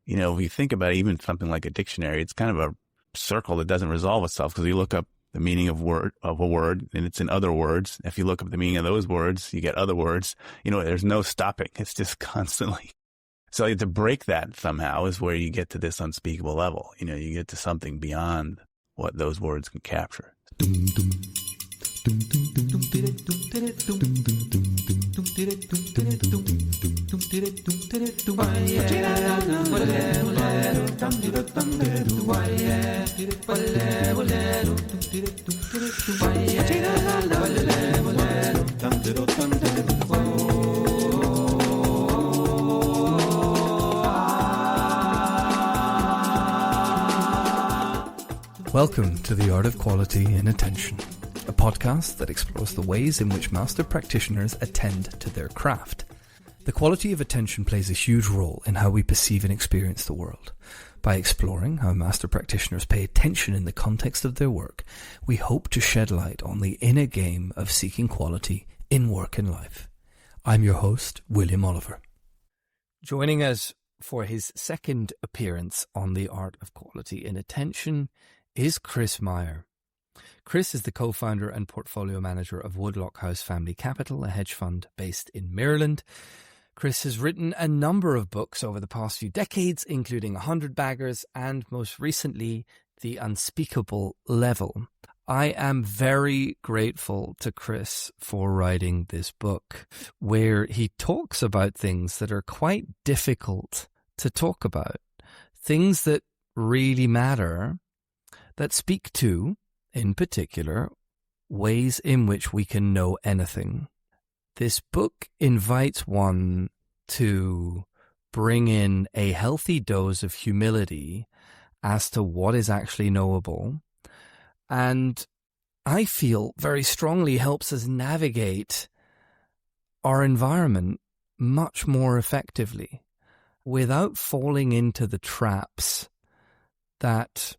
if you think about it, even something like a dictionary, it's kind of a circle that doesn't resolve itself, because you look up the meaning of a word and it's in other words. If you look up the meaning of those words, you get other words. There's no stopping. It's just constantly. So to break that somehow is where you get to this unspeakable level. You get to something beyond what those words can capture. Welcome to The Art of Quality in Attention, a podcast that explores the ways in which master practitioners attend to their craft. The quality of attention plays a huge role in how we perceive and experience the world. By exploring how master practitioners pay attention in the context of their work, we hope to shed light on the inner game of seeking quality in work and life. I'm your host, William Oliver. Joining us for his second appearance on The Art of Quality in Attention is Chris Meyer. Chris is the co-founder and portfolio manager of Woodlock House Family Capital, a hedge fund based in Maryland. Chris has written a number of books over the past few decades, including 100 Baggers and most recently, The Unspeakable Level. I am very grateful to Chris for writing this book, where he talks about things that are quite difficult to talk about, things that really matter, that speak to, in particular, ways in which we can know anything. This book invites one to bring in a healthy dose of humility as to what is actually knowable, and I feel very strongly helps us navigate our environment much more effectively without falling into the traps that,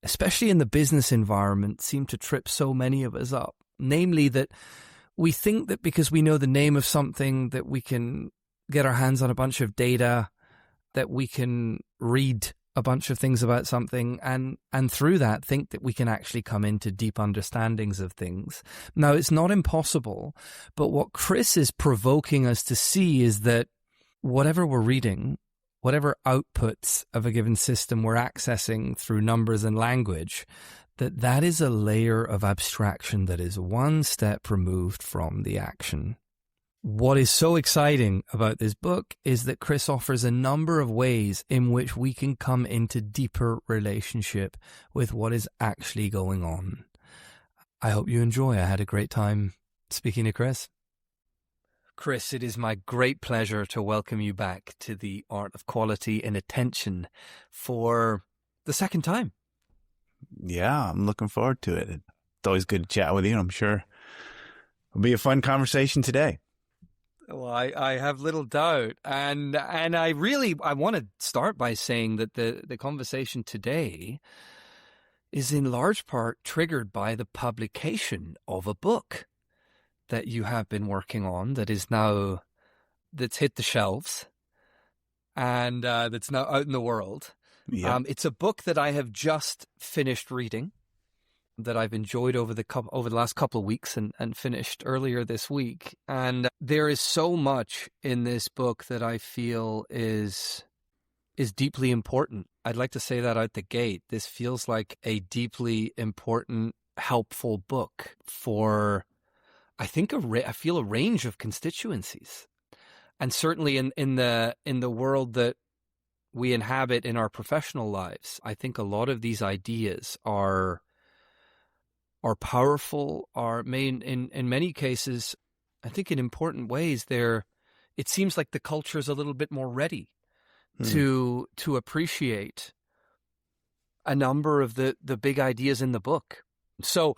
especially in the business environment, seem to trip so many of us up. Namely, that we think that because we know the name of something, that we can get our hands on a bunch of data, that we can read a bunch of things about something, and through that think that we can actually come into deep understandings of things. Now, it's not impossible, but what Chris is provoking us to see is that whatever we're reading, whatever outputs of a given system we're accessing through numbers and language, that is a layer of abstraction that is one step removed from the action. What is so exciting about this book is that Chris offers a number of ways in which we can come into deeper relationship with what is actually going on. I hope you enjoy. I had a great time speaking to Chris. Chris, it is my great pleasure to welcome you back to The Art of Quality in Attention for the second time. Yeah, I'm looking forward to it. It's always good to chat with you. I'm sure it'll be a fun conversation today. Well, I have little doubt. And I want to start by saying that the conversation today is in large part triggered by the publication of a book that you have been working on that's hit the shelves and that's now out in the world. Yeah. It's a book that I have just finished reading, that I've enjoyed over the last couple of weeks and finished earlier this week. And there is so much in this book that I feel is deeply important. I'd like to say that out the gate. This feels like a deeply important, helpful book for, I think, I feel a range of constituencies, and certainly in the world that we inhabit in our professional lives, I think a lot of these ideas are powerful. In many cases, I think in important ways, it seems like the culture is a little bit more ready to appreciate a number of the big ideas in the book. So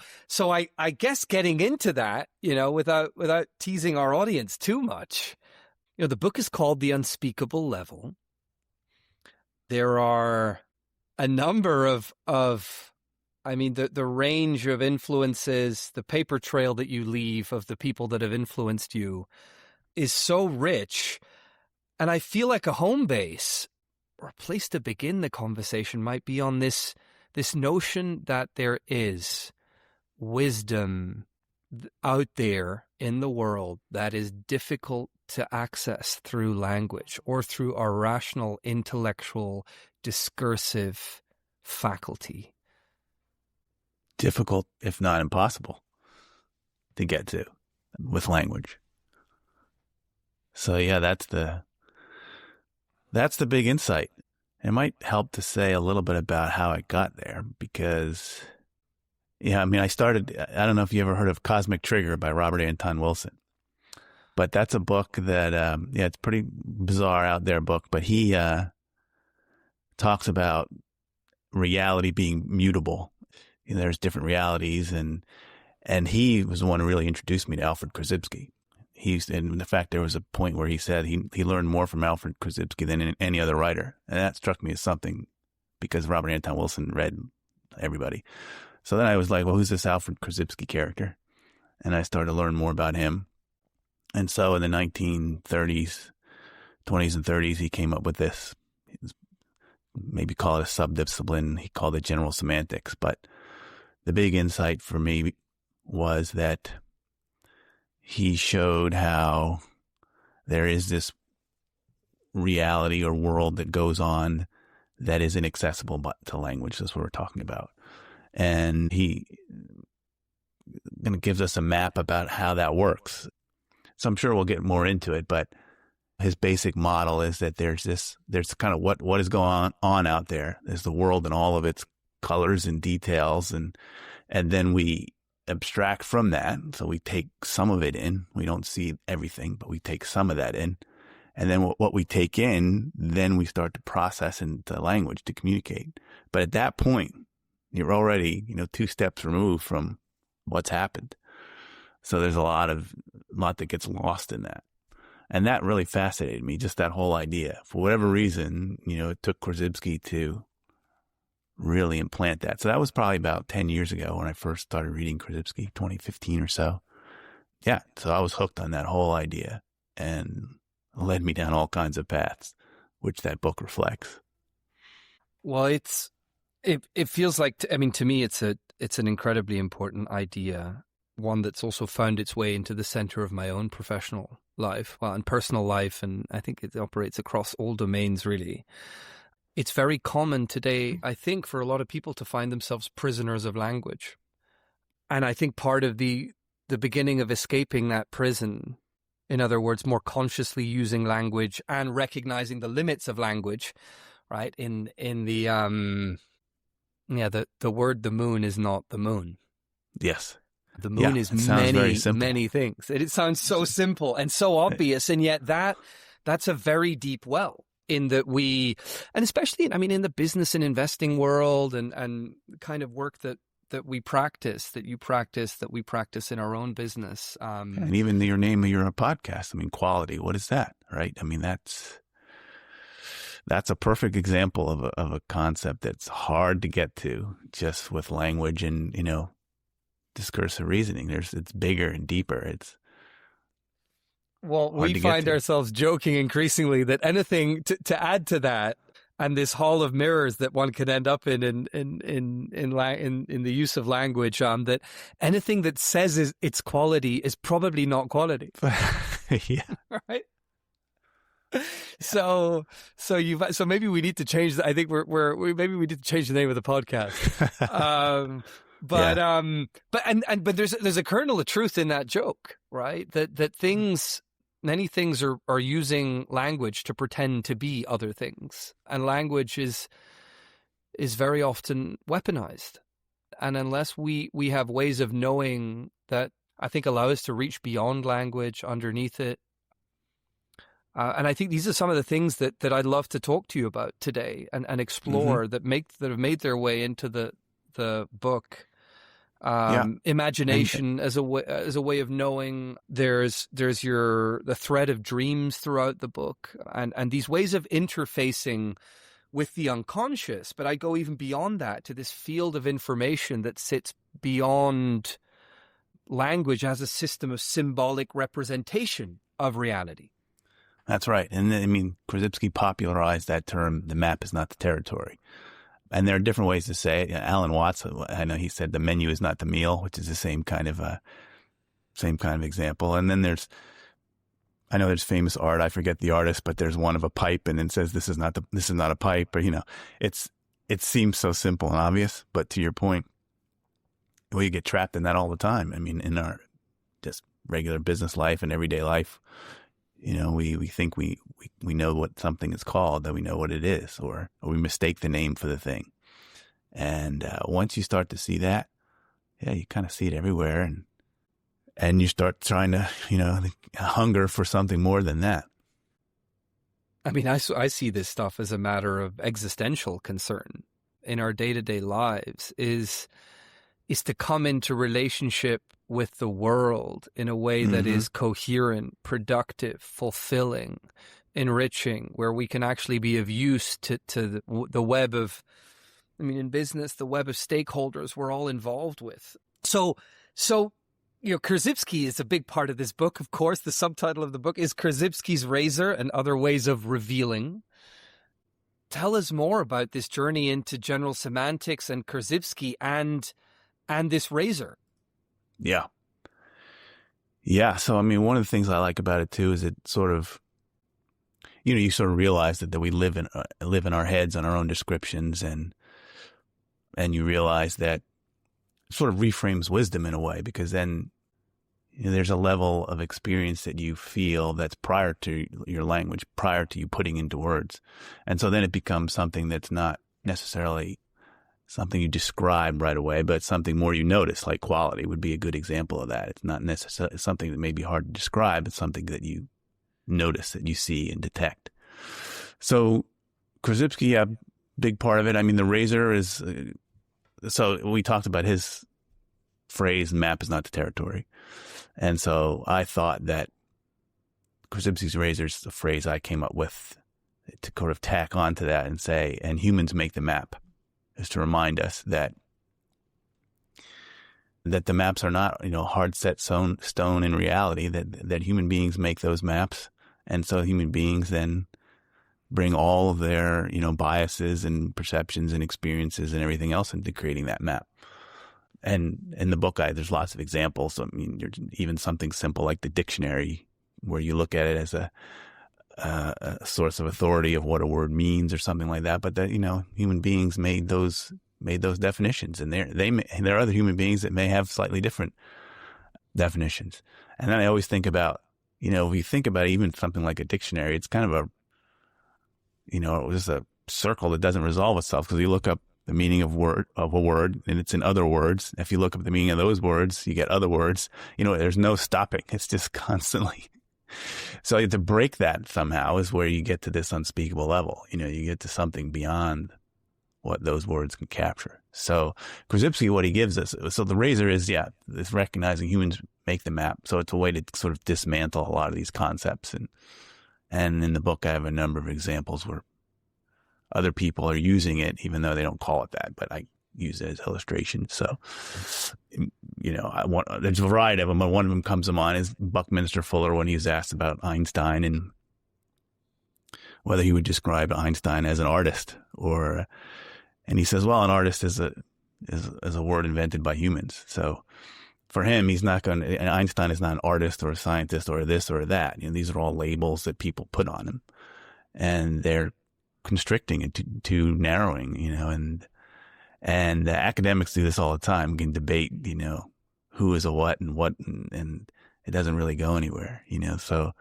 I guess getting into that, without teasing our audience too much, the book is called The Unspeakable Level. There are a number of the range of influences, the paper trail that you leave of the people that have influenced you is so rich. And I feel like a home base, or place to begin the conversation might be on this notion that there is wisdom out there in the world that is difficult to access through language or through our rational, intellectual, discursive faculty. Difficult, if not impossible, to get to with language. So yeah, that's the big insight. It might help to say a little bit about how I got there because, yeah, I mean, I don't know if you ever heard of Cosmic Trigger by Robert Anton Wilson, but that's a book that, it's pretty bizarre out there book, but he talks about reality being mutable. You know, there's different realities, and he was the one who really introduced me to Alfred Korzybski. And in fact, there was a point where he said he learned more from Alfred Korzybski than any other writer. And that struck me as something because Robert Anton Wilson read everybody. So then I was like, well, who's this Alfred Korzybski character? And I started to learn more about him. And so in the 1930s, 20s and 30s, he came up with this, maybe call it a subdiscipline. He called it general semantics. But the big insight for me was that he showed how there is this reality or world that goes on that is inaccessible to language. That's what we're talking about. And he kind of gives us a map about how that works. So I'm sure we'll get more into it, but his basic model is that there's kind of what is going on out there. There's the world and all of its colors and details. And then we abstract from that. So we take some of it in. We don't see everything, but we take some of that in. And then what we take in, then we start to process into language to communicate. But at that point, you're already, 2 steps removed from what's happened. So there's a lot that gets lost in that. And that really fascinated me, just that whole idea. For whatever reason, it took Korzybski to really implant that. So that was probably about 10 years ago when I first started reading Korzybski, 2015 or so. Yeah, so I was hooked on that whole idea and led me down all kinds of paths, which that book reflects. Well, it feels like, to me, it's an incredibly important idea, one that's also found its way into the center of my own professional life, and personal life, and I think it operates across all domains, really. It's very common today, I think, for a lot of people to find themselves prisoners of language. And I think part of the beginning of escaping that prison, in other words, more consciously using language and recognizing the limits of language, right? In the word "the moon" is not the moon. Yes. The moon is many things. It sounds so simple and so obvious, and yet that's a very deep well. In that and especially, in the business and investing world and kind of work that we practice, that you practice, that we practice in our own business. And even your name of your podcast, quality, what is that, right? That's a perfect example of a concept that's hard to get to just with language and, discursive reasoning. It's bigger and deeper. Well, we find ourselves joking increasingly that anything to add to that, and this hall of mirrors that one can end up in the use of language, that anything that says it's quality is probably not quality. Yeah. Right. So maybe we need to change. I think maybe we need to change the name of the podcast. But there's a kernel of truth in that joke, right? That many things are using language to pretend to be other things. And language is very often weaponized. And unless we have ways of knowing that, I think, allow us to reach beyond language, underneath it. And I think these are some of the things that I'd love to talk to you about today and explore, that have made their way into the book. Imagination as a way of knowing. There's the thread of dreams throughout the book, and these ways of interfacing with the unconscious. But I go even beyond that to this field of information that sits beyond language as a system of symbolic representation of reality. That's right. And I mean, Krzyzewski popularized that term, the map is not the territory. And there are different ways to say it. Alan Watts, I know he said the menu is not the meal, which is the same kind of example. And then I know there's famous art. I forget the artist, but there's one of a pipe and it says, this is not a pipe, or, it seems so simple and obvious, but to your point, we get trapped in that all the time. I mean, in our just regular business life and everyday life, we think we know what something is called, that we know what it is, or we mistake the name for the thing. And once you start to see that, you kind of see it everywhere, and you start trying to, hunger for something more than that. I mean, I see this stuff as a matter of existential concern in our day-to-day lives, is to come into relationship with the world in a way that is coherent, productive, fulfilling, enriching, where we can actually be of use to the web of, in business, the web of stakeholders we're all involved with. So Krzyzewski is a big part of this book, of course. The subtitle of the book is Krzyzewski's Razor and Other Ways of Revealing. Tell us more about this journey into general semantics and Krzyzewski and this razor. Yeah. Yeah. So, one of the things I like about it too is it sort of, you sort of realize that we live in our heads on our own descriptions, and you realize that it sort of reframes wisdom in a way, because then there's a level of experience that you feel that's prior to your language, prior to you putting into words. And so then it becomes something that's not necessarily something you describe right away, but something more you notice, like quality would be a good example of that. It's not necessarily something that may be hard to describe. It's something that you notice, that you see and detect. So Krzyzewski, big part of it. The razor is, so we talked about his phrase, map is not the territory. And so I thought that Krzyzewski's razor is the phrase I came up with to kind of tack onto that and say, and humans make the map, is to remind us that the maps are not, hard set stone in reality, that human beings make those maps. And so human beings then bring all of their, biases and perceptions and experiences and everything else into creating that map. And in the book, there's lots of examples. Even something simple like the dictionary, where you look at it as a source of authority of what a word means or something like that. But that, human beings made those definitions, and there are other human beings that may have slightly different definitions. And then I always think about, if you think about even something like a dictionary, it's kind of just a circle that doesn't resolve itself, because you look up the meaning of a word and it's in other words. If you look up the meaning of those words, you get other words. There's no stopping. It's just constantly. So to break that somehow is where you get to this unspeakable level. You get to something beyond what those words can capture. So Krzyzewski, what he gives us, so the razor is, it's recognizing humans make the map. So it's a way to sort of dismantle a lot of these concepts. And in the book, I have a number of examples where other people are using it, even though they don't call it that, but I use it as illustration. So, there's a variety of them, but one of them comes to mind is Buckminster Fuller, when he was asked about Einstein and whether he would describe Einstein as an artist, and he says, well, an artist is a word invented by humans. So for him, Einstein is not an artist or a scientist or this or that. These are all labels that people put on him, and they're constricting and too narrowing, and academics do this all the time. We can debate, who is a what, and it doesn't really go anywhere, so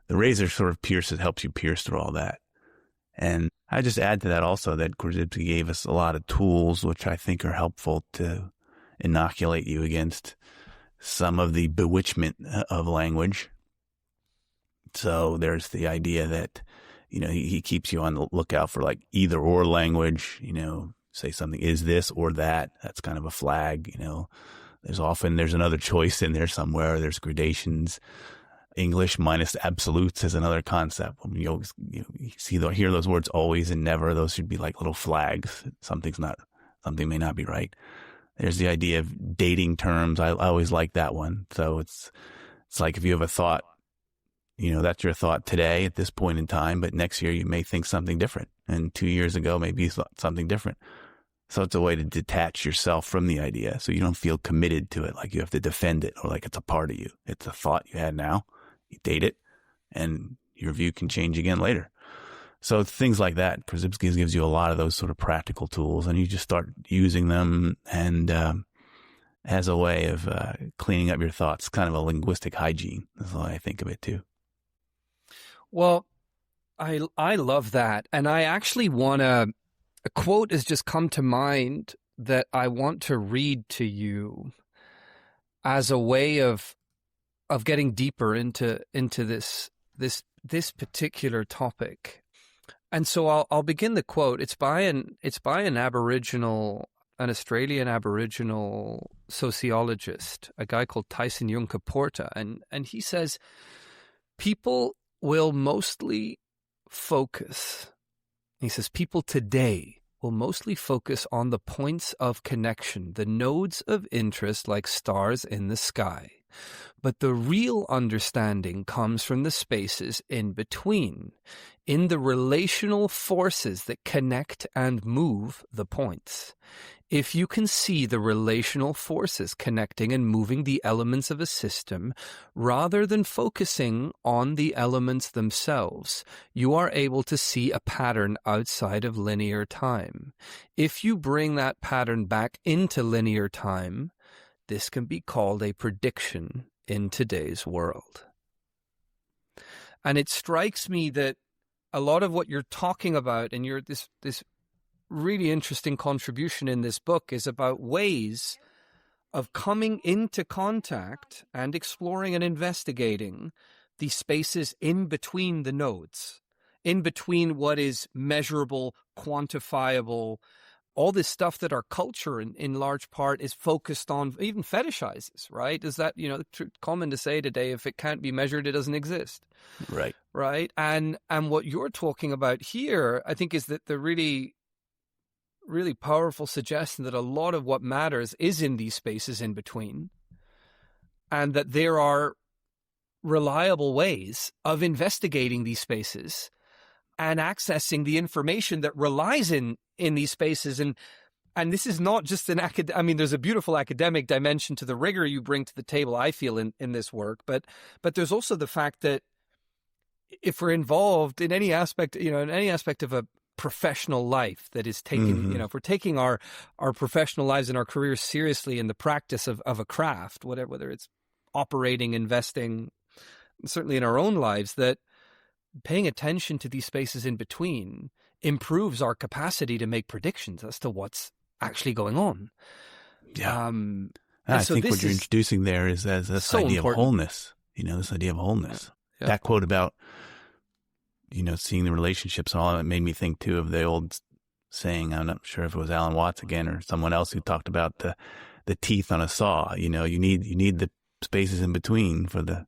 the razor sort of helps you pierce through all that. And I just add to that also that Krzyzewski gave us a lot of tools, which I think are helpful to inoculate you against some of the bewitchment of language. So there's the idea that, he keeps you on the lookout for like either or language, say something is this or that. That's kind of a flag, there's another choice in there somewhere. There's gradations. English minus absolutes is another concept. You always, hear those words always and never. Those should be like little flags. Something may not be right. There's the idea of dating terms. I always like that one. So it's like if you have a thought, That's your thought today at this point in time, but next year you may think something different. And 2 years ago, maybe you thought something different. So it's a way to detach yourself from the idea so you don't feel committed to it, like you have to defend it or like it's a part of you. It's a thought you had now. You date it, and your view can change again later. So things like that, Krzyzewski gives you a lot of those sort of practical tools, and you just start using them and as a way of cleaning up your thoughts, kind of a linguistic hygiene. That's the way I think of it too. Well, I love that. And I actually a quote has just come to mind that I want to read to you as a way of getting deeper into this particular topic. And so I'll begin the quote. It's by an Australian Aboriginal sociologist, a guy called Tyson Yunka Porta, and he says, people will mostly focus. He says, people today will mostly focus on the points of connection, the nodes of interest like stars in the sky. But the real understanding comes from the spaces in between, in the relational forces that connect and move the points. If you can see the relational forces connecting and moving the elements of a system, rather than focusing on the elements themselves, you are able to see a pattern outside of linear time. If you bring that pattern back into linear time, this can be called a prediction in today's world. And it strikes me that a lot of what you're talking about, and this really interesting contribution in this book, is about ways of coming into contact and exploring and investigating the spaces in between the nodes, in between what is measurable, quantifiable, all this stuff that our culture in large part is focused on, even fetishizes, right? Is that, common to say today, if it can't be measured, it doesn't exist. Right. Right. And what you're talking about here, I think, is that the really, really powerful suggestion that a lot of what matters is in these spaces in between, and that there are reliable ways of investigating these spaces and accessing the information that relies in these spaces. And this is not just there's a beautiful academic dimension to the rigor you bring to the table, I feel, in this work, but there's also the fact that if we're involved in any aspect, in any aspect of a professional life that is taken, if we're taking our professional lives and our careers seriously in the practice of a craft, whether it's operating, investing, certainly in our own lives, that paying attention to these spaces in between improves our capacity to make predictions as to what's actually going on. Yeah. I think what you're introducing there is this so idea important. Of wholeness, this idea of wholeness. Yeah. That quote about, seeing the relationships and all that made me think too of the old saying, I'm not sure if it was Alan Watts again or someone else who talked about the teeth on a saw. You need the spaces in between for the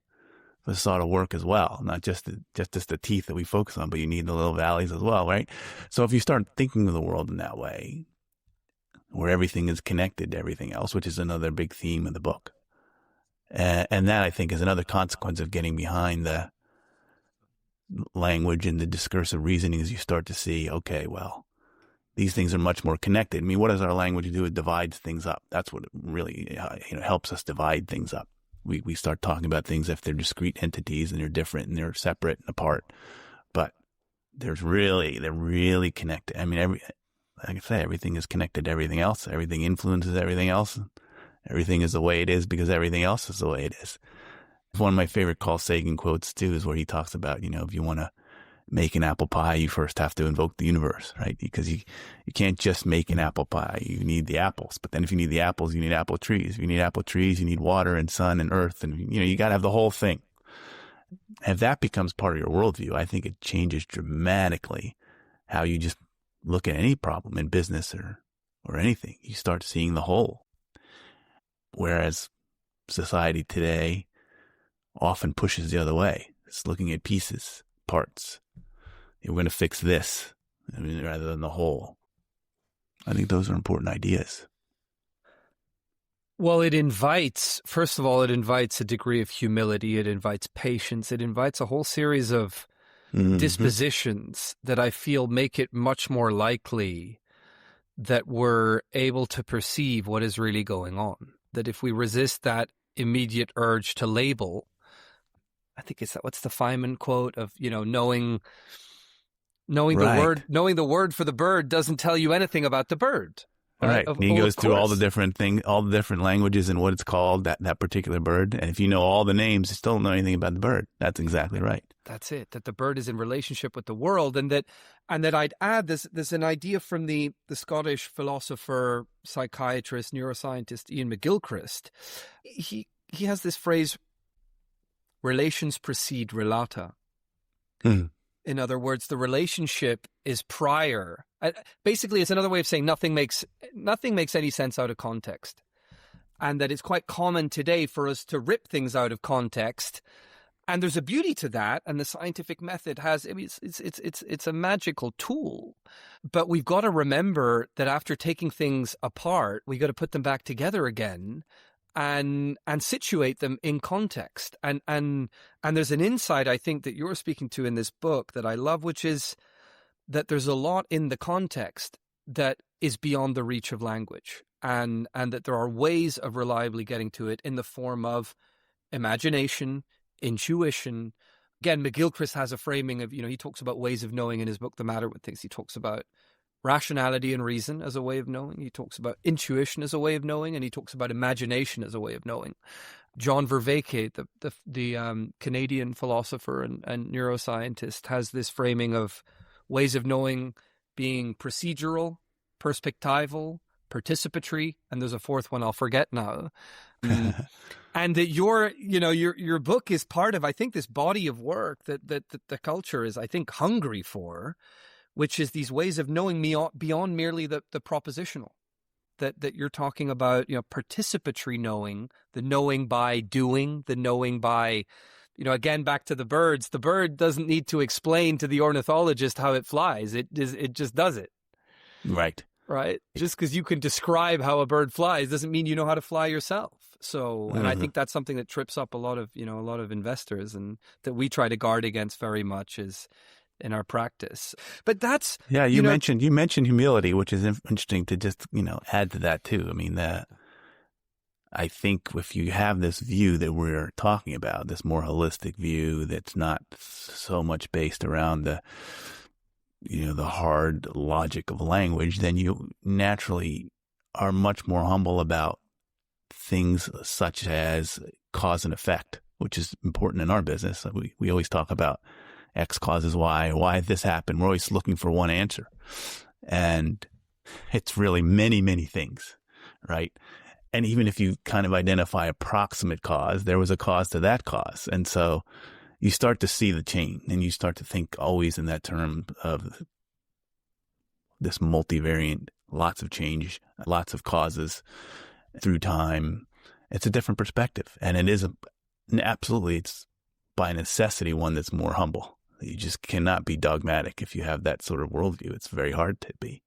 saw to work as well, not just the teeth that we focus on, but you need the little valleys as well, right? So if you start thinking of the world in that way, where everything is connected to everything else, which is another big theme of the book, and that I think is another consequence of getting behind the language and the discursive reasoning, as you start to see, okay, well, these things are much more connected. I mean, what does our language do? It divides things up. That's what it really helps us divide things up. We start talking about things if they're discrete entities and they're different and they're separate and apart. But they're really connected. I mean, like I say, everything is connected to everything else. Everything influences everything else. Everything is the way it is because everything else is the way it is. One of my favorite Carl Sagan quotes too is where he talks about, if you want to make an apple pie, you first have to invoke the universe, right? Because you can't just make an apple pie. You need the apples. But then if you need the apples, you need apple trees. If you need apple trees, you need water and sun and earth. And, you got to have the whole thing. If that becomes part of your worldview, I think it changes dramatically how you just look at any problem in business or anything. You start seeing the whole. Whereas society today often pushes the other way. It's looking at pieces, parts. We're going to fix this rather than the whole. I think those are important ideas. Well, first of all, it invites a degree of humility. It invites patience. It invites a whole series of dispositions that I feel make it much more likely that we're able to perceive what is really going on. That if we resist that immediate urge to label, I think it's what's the Feynman quote of, knowing Right. knowing the word for the bird doesn't tell you anything about the bird. Right. Of, He oh, goes of through all the course. different things, all the different languages and what it's called, that particular bird. And if you know all the names, you still don't know anything about the bird. That's exactly right. That's it. That the bird is in relationship with the world, and that I'd add there's an idea from the Scottish philosopher, psychiatrist, neuroscientist Ian McGilchrist. He has this phrase: relations precede relata. Hmm. In other words, the relationship is prior. Basically, it's another way of saying nothing makes any sense out of context, and that it's quite common today for us to rip things out of context. And there's a beauty to that, and the scientific method has. I mean, it's a magical tool, but we've got to remember that after taking things apart, we got to put them back together again, and situate them in context. And there's an insight I think that you're speaking to in this book that I love, which is that there's a lot in the context that is beyond the reach of language, and that there are ways of reliably getting to it in the form of imagination, intuition. Again, McGilchrist has a framing of, he talks about ways of knowing in his book, The Matter with Things. He talks about rationality and reason as a way of knowing. He talks about intuition as a way of knowing, and he talks about imagination as a way of knowing. John Vervaeke, the Canadian philosopher and neuroscientist, has this framing of ways of knowing being procedural, perspectival, participatory, and there's a fourth one I'll forget now. And that your book is part of, I think, this body of work that the culture is, I think, hungry for, which is these ways of knowing beyond merely the propositional. That you're talking about, participatory knowing, the knowing by doing, the knowing by, again, back to the birds. The bird doesn't need to explain to the ornithologist how it flies. It just does it. Right. Right. Just because you can describe how a bird flies doesn't mean you know how to fly yourself. So, and I think that's something that trips up a lot of investors, and that we try to guard against very much is in our practice. But that's, you mentioned humility, which is interesting to just, add to that too. I mean, I think if you have this view that we're talking about, this more holistic view that's not so much based around the hard logic of language, then you naturally are much more humble about things such as cause and effect, which is important in our business. We always talk about X causes Y, why this happened. We're always looking for one answer. And it's really many, many things, right? And even if you kind of identify a proximate cause, there was a cause to that cause. And so you start to see the chain, and you start to think always in that term of this multivariant, lots of change, lots of causes through time. It's a different perspective. And it is absolutely, it's by necessity one that's more humble. You just cannot be dogmatic if you have that sort of worldview. It's very hard to be.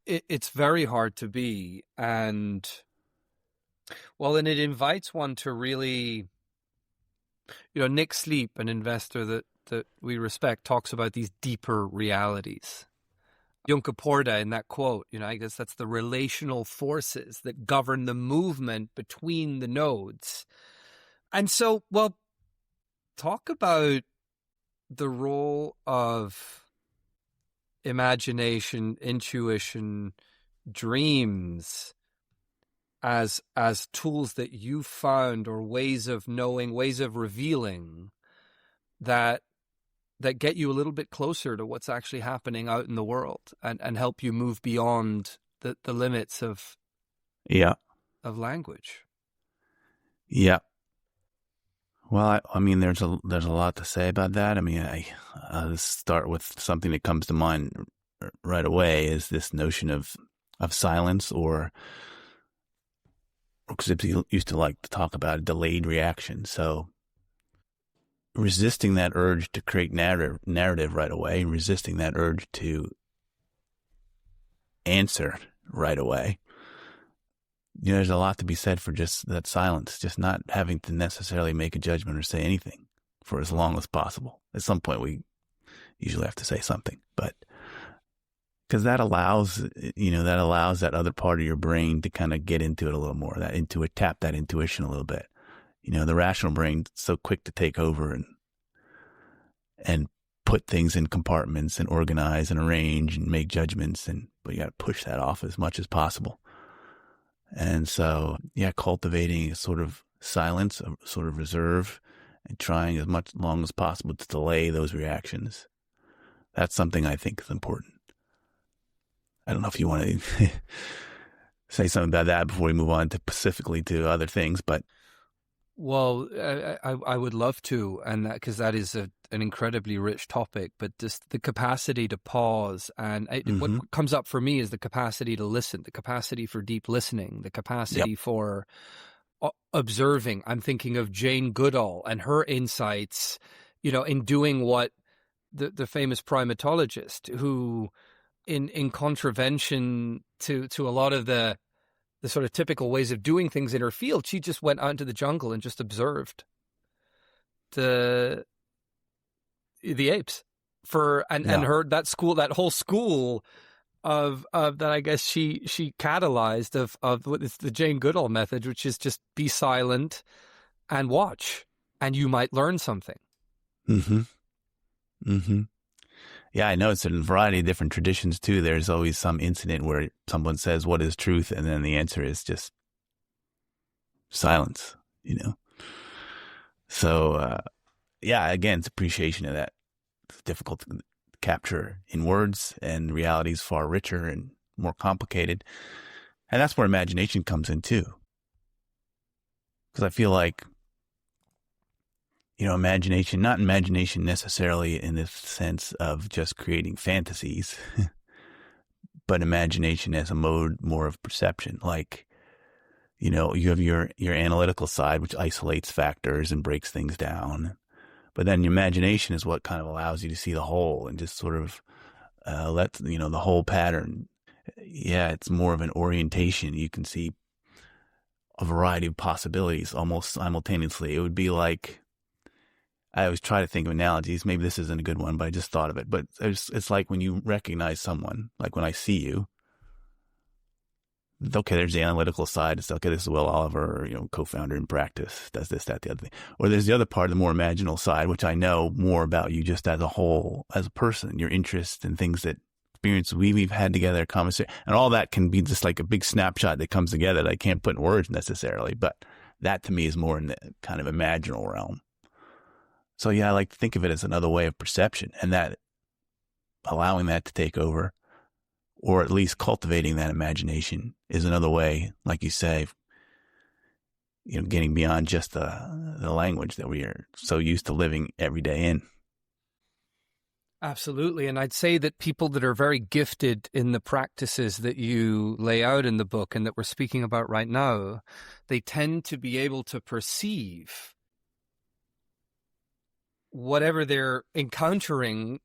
It's very hard to be. And it invites one to really, Nick Sleep, an investor that we respect, talks about these deeper realities. Juncker Porta, in that quote, I guess that's the relational forces that govern the movement between the nodes. And so, talk about the role of imagination, intuition, dreams as tools that you found, or ways of knowing, ways of revealing that get you a little bit closer to what's actually happening out in the world, and help you move beyond the limits of language. Yeah. Well, I mean, there's a lot to say about that. I mean, I'll start with something that comes to mind right away, is this notion of silence, or people used to like to talk about a delayed reaction. So resisting that urge to create narrative right away, resisting that urge to answer right away, there's a lot to be said for just that silence, just not having to necessarily make a judgment or say anything for as long as possible. At some point, we usually have to say something, but because that allows that other part of your brain to kind of get into it a little more, tap that intuition a little bit. The rational brain's so quick to take over and put things in compartments and organize and arrange and make judgments, but you got to push that off as much as possible. And so, cultivating a sort of silence, a sort of reserve, and trying as long as possible to delay those reactions. That's something I think is important. I don't know if you want to say something about that before we move on specifically to other things, but. Well, I would love to, and because that is an incredibly rich topic, but just the capacity to pause, and what comes up for me is the capacity to listen, the capacity for deep listening, the capacity for observing. I'm thinking of Jane Goodall and her insights, in doing what the famous primatologist who, in contravention to a lot of the sort of typical ways of doing things in her field, she just went out into the jungle and just observed the apes and her that whole school of that, I guess she catalyzed of what is the Jane Goodall method, which is just be silent and watch, and you might learn something. Yeah, I know it's in a variety of different traditions too. There's always some incident where someone says, "What is truth?" And then the answer is just silence, So, again, it's appreciation of that. It's difficult to capture in words, and reality is far richer and more complicated. And that's where imagination comes in too. Because I feel like, imagination, not imagination necessarily in the sense of just creating fantasies, but imagination as a mode more of perception. Like, you have your analytical side, which isolates factors and breaks things down. But then your imagination is what kind of allows you to see the whole and just sort of let, the whole pattern. Yeah, it's more of an orientation. You can see a variety of possibilities almost simultaneously. It would be like, I always try to think of analogies. Maybe this isn't a good one, but I just thought of it. But it's like when you recognize someone, like when I see you, okay, there's the analytical side. It's okay, this is Will Oliver, co-founder in practice, does this, that, the other thing. Or there's the other part, the more imaginal side, which I know more about you just as a whole, as a person, your interests and things that experience we've had together, conversation, and all that can be just like a big snapshot that comes together that I can't put in words necessarily. But that to me is more in the kind of imaginal realm. So I like to think of it as another way of perception, and that allowing that to take over, or at least cultivating that imagination, is another way, like you say, getting beyond just the language that we are so used to living every day in. Absolutely. And I'd say that people that are very gifted in the practices that you lay out in the book and that we're speaking about right now, they tend to be able to perceive whatever they're encountering,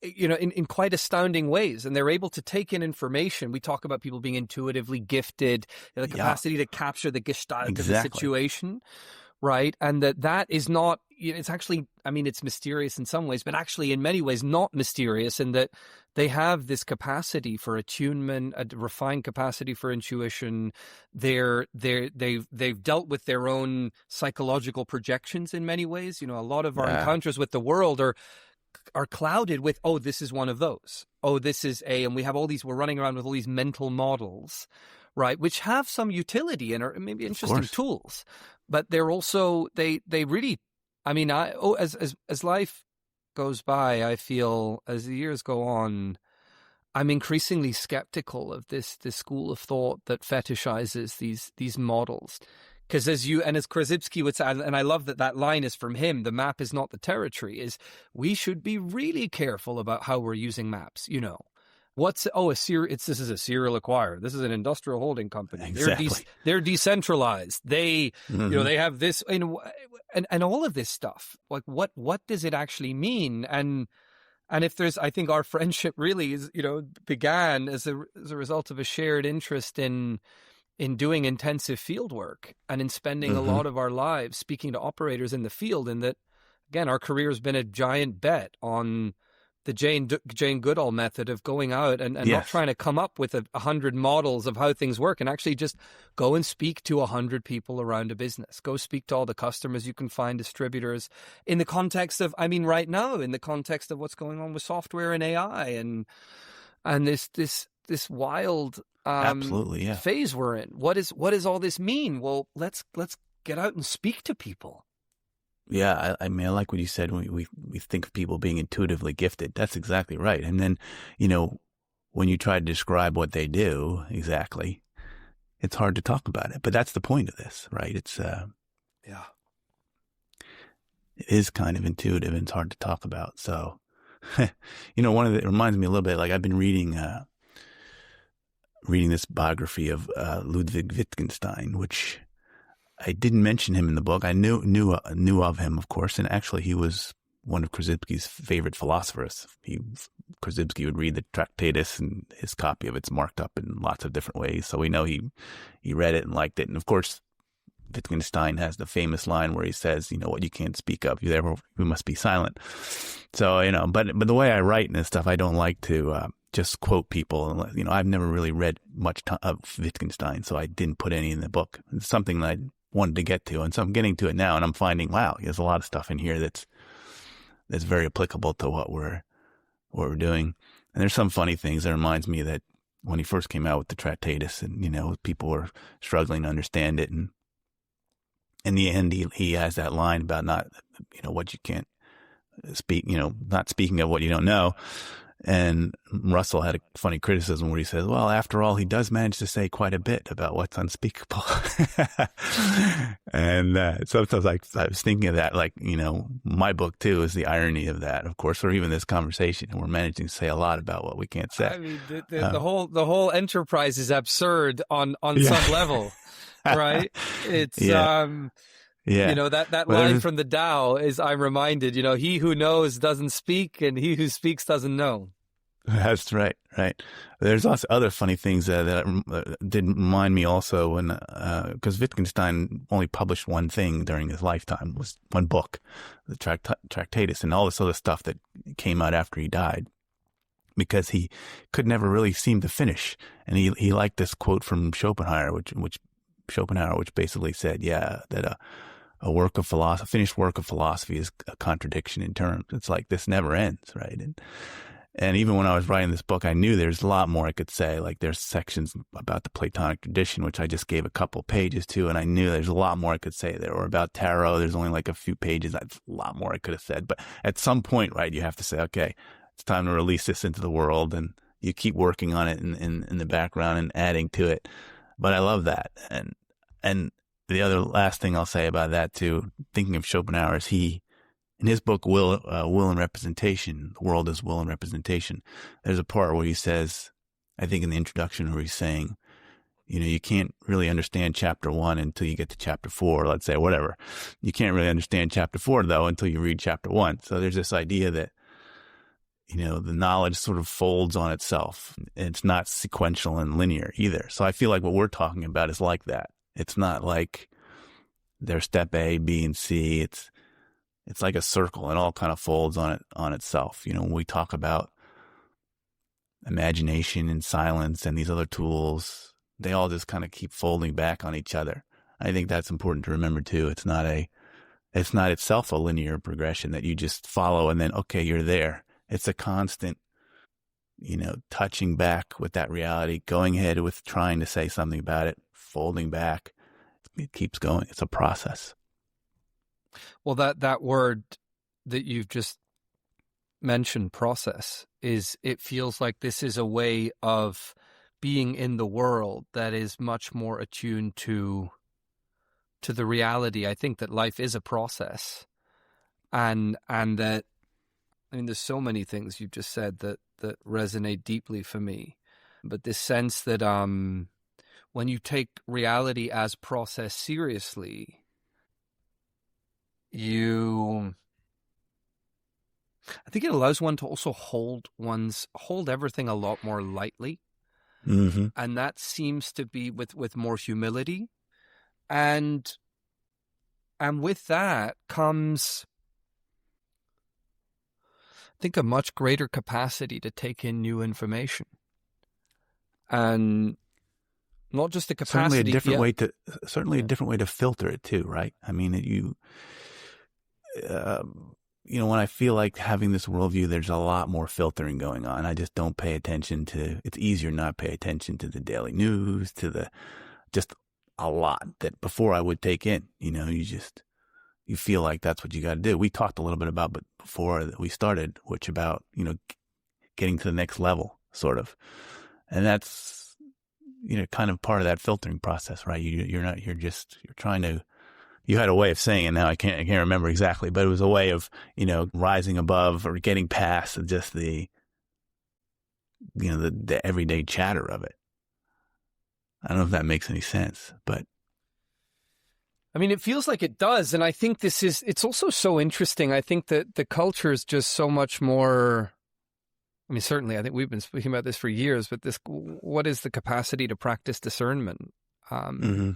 in quite astounding ways. And they're able to take in information. We talk about people being intuitively gifted, the capacity to capture the gestalt of the situation, right? And that is not, it's actually, it's mysterious in some ways, but actually in many ways not mysterious, in that they have this capacity for attunement, a refined capacity for intuition. They've dealt with their own psychological projections in many ways. A lot of our encounters with the world are clouded with, oh, this is one of those. Oh, this is and we're running around with all these mental models, right? Which have some utility and are maybe interesting tools, but they're also, they really, as life goes by, I feel as the years go on, I'm increasingly skeptical of this school of thought that fetishizes these models. Because as Krasipsky would say, and I love that line is from him, the map is not the territory, is we should be really careful about how we're using maps, This is a serial acquirer. This is an industrial holding company. Exactly. They're decentralized. They, they have this, and all of this stuff. Like, what does it actually mean? And if there's, I think our friendship really is, began as a result of a shared interest in in doing intensive field work and in spending a Mm-hmm. lot of our lives speaking to operators in the field, and that, again, our career has been a giant bet on the Jane Goodall method of going out and not Yes. trying to come up with 100 models of how things work, and actually just go and speak to 100 people around a business. Go speak to all the customers you can find, distributors, in the context of, I mean, right now, in the context of what's going on with software and AI and this wild Absolutely. Yeah. phase we're in. What does all this mean? Well, let's get out and speak to people. Yeah, I mean, I like what you said when we think of people being intuitively gifted. That's exactly right. And then, when you try to describe what they do exactly, it's hard to talk about it. But that's the point of this, right? It's Yeah. it is kind of intuitive and it's hard to talk about. So, it reminds me a little bit, like I've been reading this biography of Ludwig Wittgenstein, which I didn't mention him in the book. I knew of him, of course, and actually he was one of Krzyzewski's favorite philosophers. Krzyzewski would read the Tractatus, and his copy of it's marked up in lots of different ways. So we know he read it and liked it. And of course, Wittgenstein has the famous line where he says, what you can't speak of, you must be silent. So, but the way I write and stuff, I don't like to just quote people. And, I've never really read much of Wittgenstein, so I didn't put any in the book. It's something that I wanted to get to. And so I'm getting to it now, and I'm finding, wow, there's a lot of stuff in here that's very applicable to what we're doing. And there's some funny things that reminds me that when he first came out with the Tractatus, and, people were struggling to understand it. And in the end, he has that line about not, what you can't speak, not speaking of what you don't know. And Russell had a funny criticism where he says, well, after all, he does manage to say quite a bit about what's unspeakable. And sometimes I was thinking of that, like, my book too is the irony of that, of course, or even this conversation. And we're managing to say a lot about what we can't say. I mean, the whole enterprise is absurd on some level, right? It's, yeah. that line from the Tao is, I'm reminded, he who knows doesn't speak, and he who speaks doesn't know. That's right. Right. There's also other funny things that did remind me also when, because Wittgenstein only published one thing during his lifetime, was one book, the Tractatus, and all this other stuff that came out after he died, because he could never really seem to finish. And he liked this quote from Schopenhauer, which basically said, that a finished work of philosophy is a contradiction in terms. It's like, this never ends, right? And even when I was writing this book, I knew there's a lot more I could say. Like, there's sections about the Platonic tradition, which I just gave a couple pages to, and I knew there's a lot more I could say there. Or about tarot, there's only like a few pages. That's a lot more I could have said. But at some point, right, you have to say, okay, it's time to release this into the world, and you keep working on it in the background and adding to it. But I love that. And the other last thing I'll say about that too, thinking of Schopenhauer, is in his book, Will and Representation, The World as Will and Representation, there's a part where he says, I think in the introduction, where he's saying, you can't really understand chapter 1 until you get to chapter 4, let's say, or whatever. You can't really understand chapter 4, though, until you read chapter 1. So there's this idea that, the knowledge sort of folds on itself. It's not sequential and linear either. So I feel like what we're talking about is like that. It's not like there's step A, B, and C. It's like a circle. It all kind of folds on itself. When we talk about imagination and silence and these other tools, they all just kind of keep folding back on each other. I think that's important to remember too. It's not itself a linear progression that you just follow and then, okay, you're there. It's a constant, touching back with that reality, going ahead with trying to say something about it, folding back. It keeps going. It's a process. Well, that word that you've just mentioned, process, it feels like this is a way of being in the world that is much more attuned to the reality. I think that life is a process, and that, I mean, there's so many things you've just said that resonate deeply for me, but this sense that when you take reality as process seriously, I think it allows one to also hold everything a lot more lightly. Mm-hmm. And that seems to be with more humility. And with that comes, I think, a much greater capacity to take in new information. And not just the capacity. Certainly a different way to filter it too, right? I mean, when I feel like having this worldview, there's a lot more filtering going on. I just don't pay attention to, it's easier not pay attention to the daily news, just a lot that before I would take in, you feel like that's what you got to do. We talked a little bit about, but before we started, which about, getting to the next level sort of. And that's, kind of part of that filtering process, right? You're trying to, you had a way of saying it now. I can't remember exactly, but it was a way of, rising above or getting past just the everyday chatter of it. I don't know if that makes any sense, but. I mean, it feels like it does. And I think it's also so interesting. I think that the culture is just so much more, I mean, certainly I think we've been speaking about this for years, but what is the capacity to practice discernment? Mm-hmm.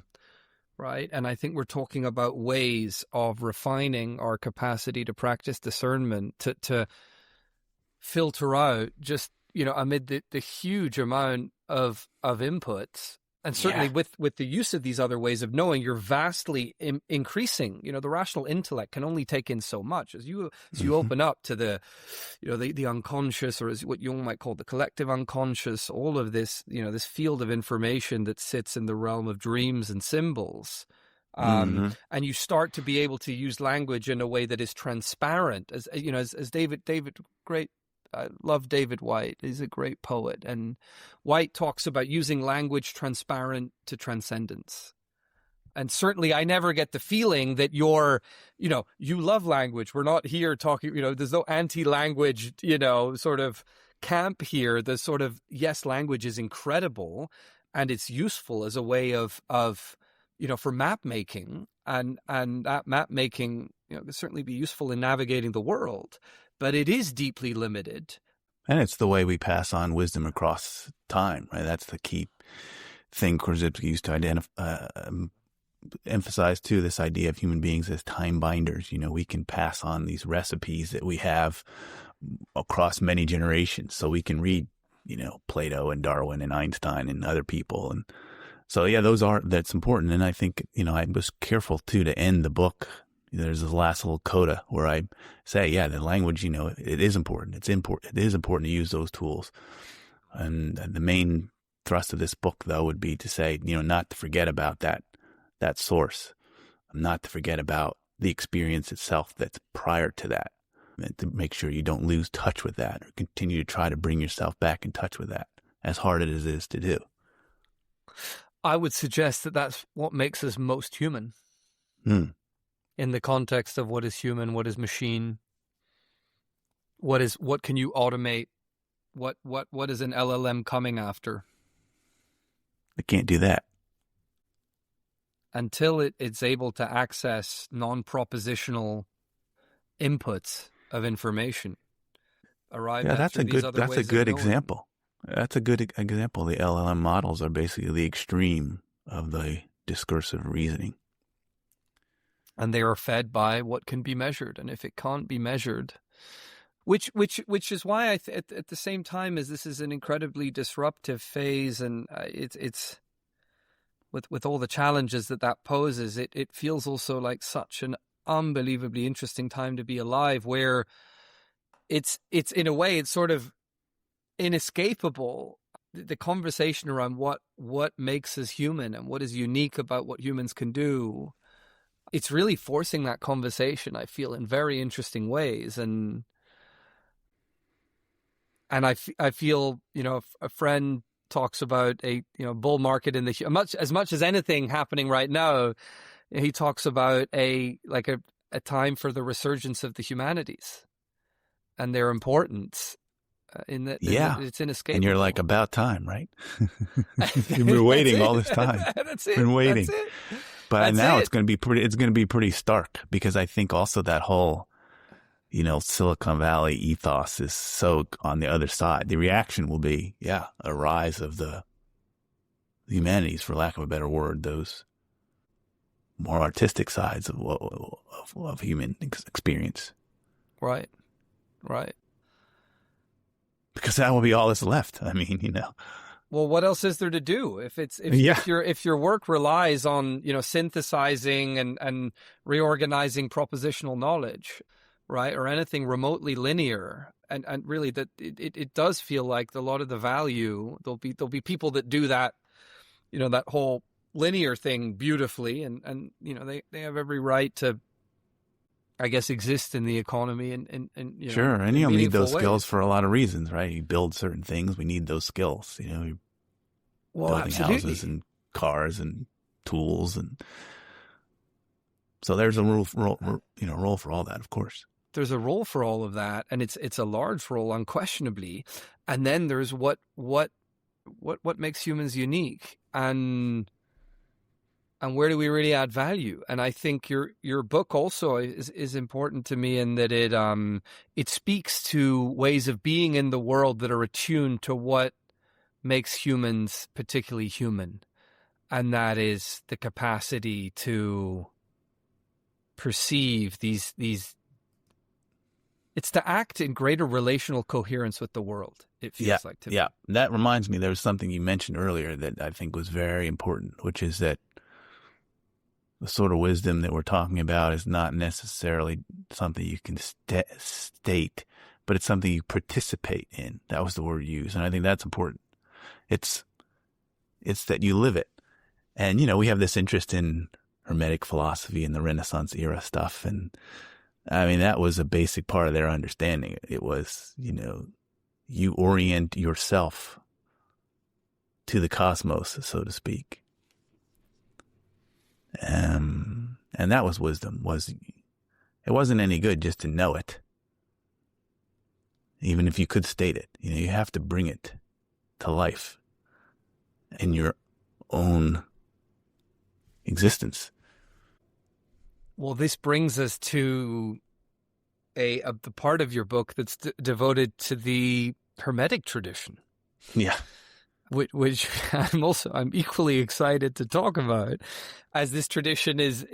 Right. And I think we're talking about ways of refining our capacity to practice discernment, to filter out just, amid the huge amount of inputs. And certainly with the use of these other ways of knowing, you're vastly increasing. The rational intellect can only take in so much. As you open up to the unconscious, or as what Jung might call the collective unconscious, all of this, this field of information that sits in the realm of dreams and symbols. And you start to be able to use language in a way that is transparent. As David, great. I love David White. He's a great poet. And White talks about using language transparent to transcendence. And certainly I never get the feeling that you love language. We're not here talking, there's no anti-language, sort of camp here. The sort of, yes, language is incredible and it's useful as a way of for map making. And that map making, can certainly be useful in navigating the world. But it is deeply limited. And it's the way we pass on wisdom across time, right? That's the key thing Korzybski used to emphasize too, this idea of human beings as time binders. We can pass on these recipes that we have across many generations. So we can read, Plato and Darwin and Einstein and other people. And so, that's important. And I think, I was careful too to end the book. There's this last little coda where I say, the language, it is important. It is important to use those tools. And the main thrust of this book, though, would be to say, not to forget about that source, not to forget about the experience itself that's prior to that, and to make sure you don't lose touch with that or continue to try to bring yourself back in touch with that, as hard as it is to do. I would suggest that that's what makes us most human. In the context of what is human, what is machine, what can you automate, what is an LLM coming after? I can't do that. Until it's able to access non-propositional inputs of information. That's a good example. That's a good example. The LLM models are basically the extreme of the discursive reasoning. And they are fed by what can be measured. And if it can't be measured, which is why at the same time as this is an incredibly disruptive phase, and it's with all the challenges that poses, it feels also like such an unbelievably interesting time to be alive, where it's in a way it's sort of inescapable. The conversation around what makes us human and what is unique about what humans can do. It's really forcing that conversation, I feel, in very interesting ways. And I feel, a friend talks about a, bull market in as much as anything happening right now. He talks about a time for the resurgence of the humanities and their importance in that it's inescapable. And you're like, about time, right? You've been waiting all this time. That's it. Been waiting. That's it. But now it's going to be pretty stark, because I think also that whole, Silicon Valley ethos is so on the other side. The reaction will be, a rise of the humanities, for lack of a better word, those more artistic sides of human experience. Right. Because that will be all that's left. I mean, Well, what else is there to do if your work relies on synthesizing and reorganizing propositional knowledge, right, or anything remotely linear, and really that it does feel like a lot of the value there'll be people that do that, that whole linear thing beautifully, and they have every right to, I guess, exist in the economy and sure, and you need those ways. skills for a lot of reasons, right? You build certain things, we need those skills, Well, building absolutely. houses and cars and tools, and so there's a role for all that, of course. There's a role for all of that, and it's a large role, unquestionably. And then there's what makes humans unique, and where do we really add value? And I think your book also is important to me in that it speaks to ways of being in the world that are attuned to what makes humans particularly human, and that is the capacity to perceive these. It's to act in greater relational coherence with the world, it feels like to me. Yeah, that reminds me, there was something you mentioned earlier that I think was very important, which is that the sort of wisdom that we're talking about is not necessarily something you can state, but it's something you participate in. That was the word used, and I think that's important. It's that you live it. And, we have this interest in Hermetic philosophy and the Renaissance era stuff. And I mean, that was a basic part of their understanding. It was, you orient yourself to the cosmos, so to speak. And that was wisdom. It wasn't any good just to know it. Even if you could state it, you have to bring it to life in your own existence. Well, this brings us to the part of your book that's devoted to the Hermetic tradition. Yeah. Which I'm equally excited to talk about, as this tradition is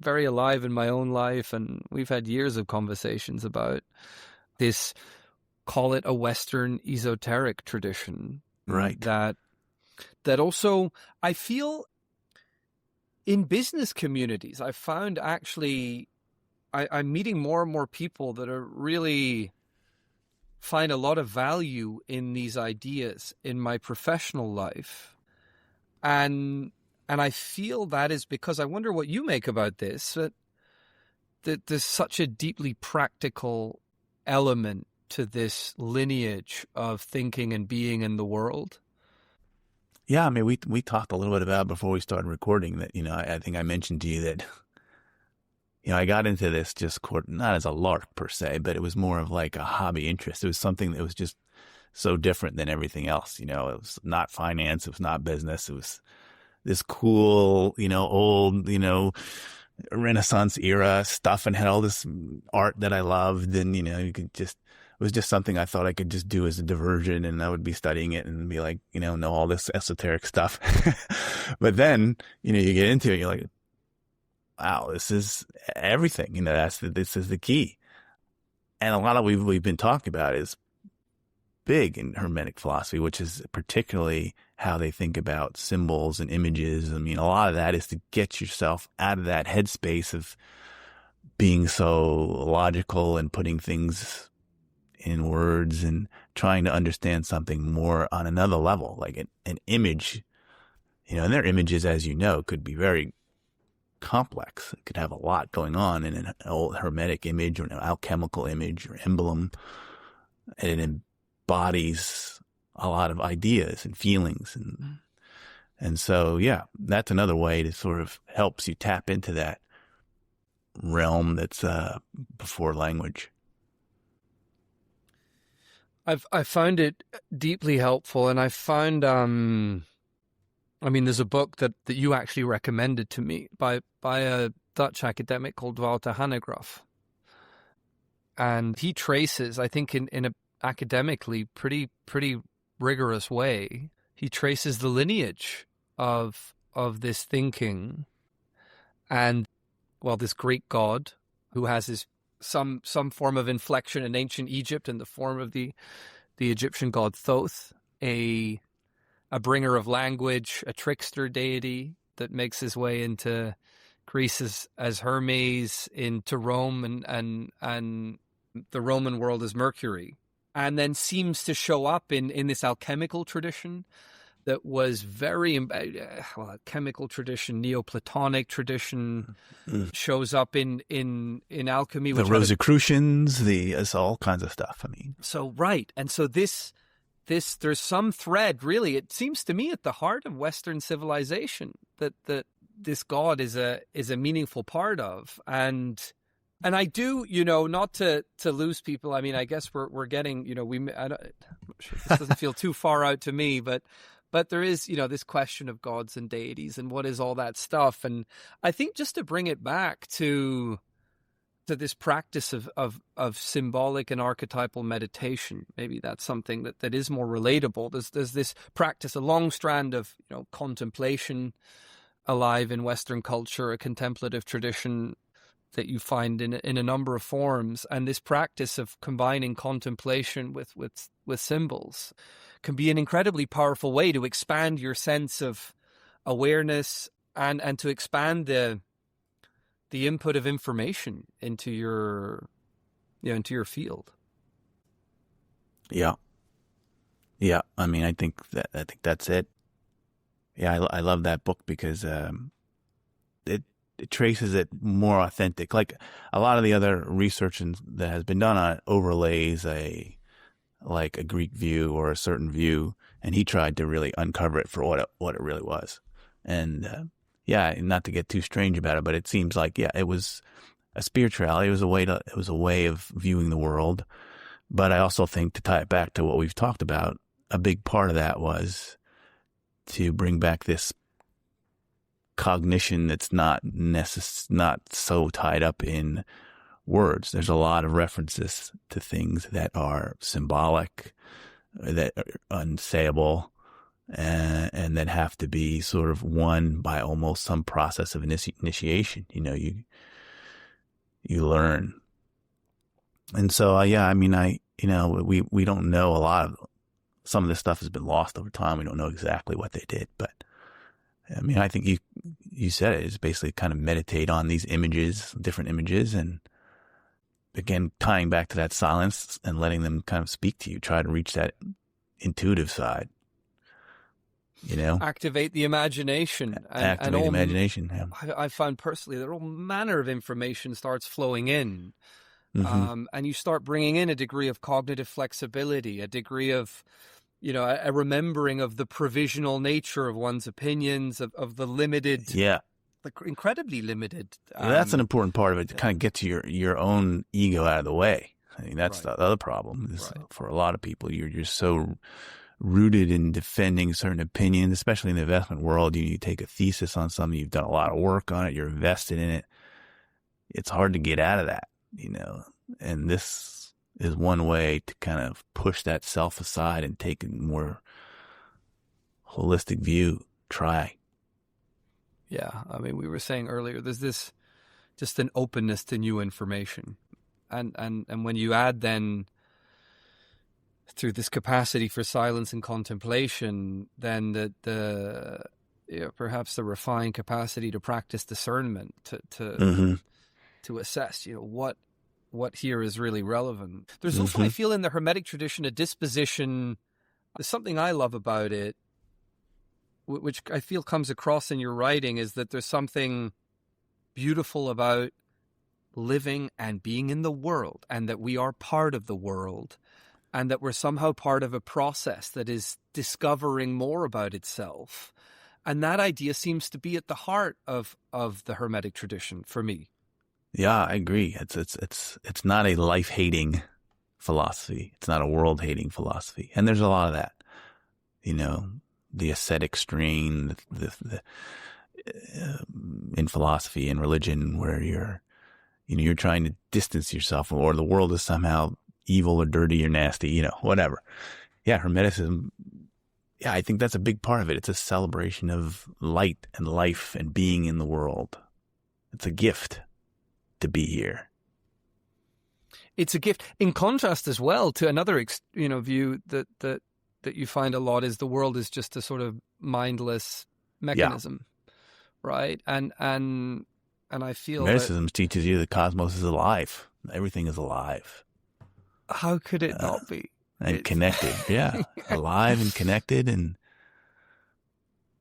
very alive in my own life, and we've had years of conversations about this, call it a Western esoteric tradition. Right. That also, I feel, in business communities, I found actually, I'm meeting more and more people that are really find a lot of value in these ideas in my professional life. And I feel that is because, I wonder what you make about this, that there's such a deeply practical element to this lineage of thinking and being in the world. Yeah, I mean, we talked a little bit about before we started recording that, I think I mentioned to you that, I got into this just not as a lark per se, but it was more of like a hobby interest. It was something that was just so different than everything else. It was not finance. It was not business. It was this cool, old, Renaissance era stuff, and had all this art that I loved. And, it was just something I thought I could just do as a diversion, and I would be studying it and be like, know all this esoteric stuff. But then, you get into it, you're like, wow, this is everything. This is the key. And a lot of what we've been talking about is big in Hermetic philosophy, which is particularly how they think about symbols and images. I mean, a lot of that is to get yourself out of that headspace of being so logical and putting things in words and trying to understand something more on another level, like an image, and their images, as could be very complex. It could have a lot going on in an old Hermetic image or an alchemical image or emblem, and it embodies a lot of ideas and feelings. And so, yeah, that's another way to sort of helps you tap into that realm that's before language. I found it deeply helpful, and I found, there's a book that you actually recommended to me by a Dutch academic called Wouter Hanegraaff. And he traces, I think in a academically pretty rigorous way, he traces the lineage of this thinking, and well, this Greek god who has his some form of inflection in ancient Egypt in the form of the Egyptian god Thoth, a bringer of language, a trickster deity that makes his way into Greece as Hermes, into Rome and the Roman world as Mercury, and then seems to show up in this alchemical tradition that was very, chemical tradition, Neoplatonic tradition, shows up in alchemy. The Rosicrucians, it's all kinds of stuff. I mean, so right, and so this there's some thread, really. It seems to me at the heart of Western civilization that this God is a meaningful part of, and I do, not to lose people. I mean, I guess we're getting, I'm sure this doesn't feel too far out to me, but there is, this question of gods and deities and what is all that stuff. And I think just to bring it back to this practice of symbolic and archetypal meditation, maybe that's something that is more relatable. There's this practice, a long strand of, contemplation alive in Western culture, a contemplative tradition that you find in a number of forms. And this practice of combining contemplation with symbols can be an incredibly powerful way to expand your sense of awareness and to expand the input of information into your field. Yeah. Yeah. I mean, I think that's it. Yeah. I love that book because, it traces it more authentic. Like a lot of the other research that has been done on it overlays a Greek view or a certain view, and he tried to really uncover it for what it really was. And not to get too strange about it, but it seems like it was a spirituality. It was a way of viewing the world. But I also think, to tie it back to what we've talked about, a big part of that was to bring back this cognition that's not so tied up in words. There's a lot of references to things that are symbolic, that are unsayable, and that have to be sort of won by almost some process of initiation. You learn. And so, I mean, we don't know a lot of, some of this stuff has been lost over time. We don't know exactly what they did, but I mean, I think you said it is basically kind of meditate on these images, different images, and again, tying back to that silence and letting them kind of speak to you, try to reach that intuitive side, Activate the imagination. Activate the imagination. Yeah. I found personally that all manner of information starts flowing in. Mm-hmm. And you start bringing in a degree of cognitive flexibility, a degree of, a remembering of the provisional nature of one's opinions, of the limited, incredibly limited. That's an important part of it, to kind of get to your own ego out of the way. I mean, that's the other problem is for a lot of people, you're so rooted in defending certain opinions, especially in the investment world. You take a thesis on something, you've done a lot of work on it, you're invested in it. It's hard to get out of that, and this is one way to kind of push that self aside and take a more holistic view. Try. Yeah. I mean, we were saying earlier, there's this just an openness to new information. And when you add then through this capacity for silence and contemplation, then the perhaps the refined capacity to practice discernment, to assess, what here is really relevant. There's also, I feel, in the Hermetic tradition, a disposition. There's something I love about it, which I feel comes across in your writing, is that there's something beautiful about living and being in the world, and that we are part of the world, and that we're somehow part of a process that is discovering more about itself. And that idea seems to be at the heart of the Hermetic tradition for me. Yeah, I agree. It's not a life-hating philosophy. It's not a world-hating philosophy. And there's a lot of that, the ascetic strain, in philosophy and religion, where you're trying to distance yourself, or the world is somehow evil or dirty or nasty, whatever. Yeah, Hermeticism yeah, I think that's a big part of it. It's a celebration of light and life and being in the world. It's a gift to be here. It's a gift. In contrast as well to another, view that you find a lot is the world is just a sort of mindless mechanism, right? And I feel Mysticism teaches you the cosmos is alive. Everything is alive. How could it not be? And connected, yeah, alive and connected, and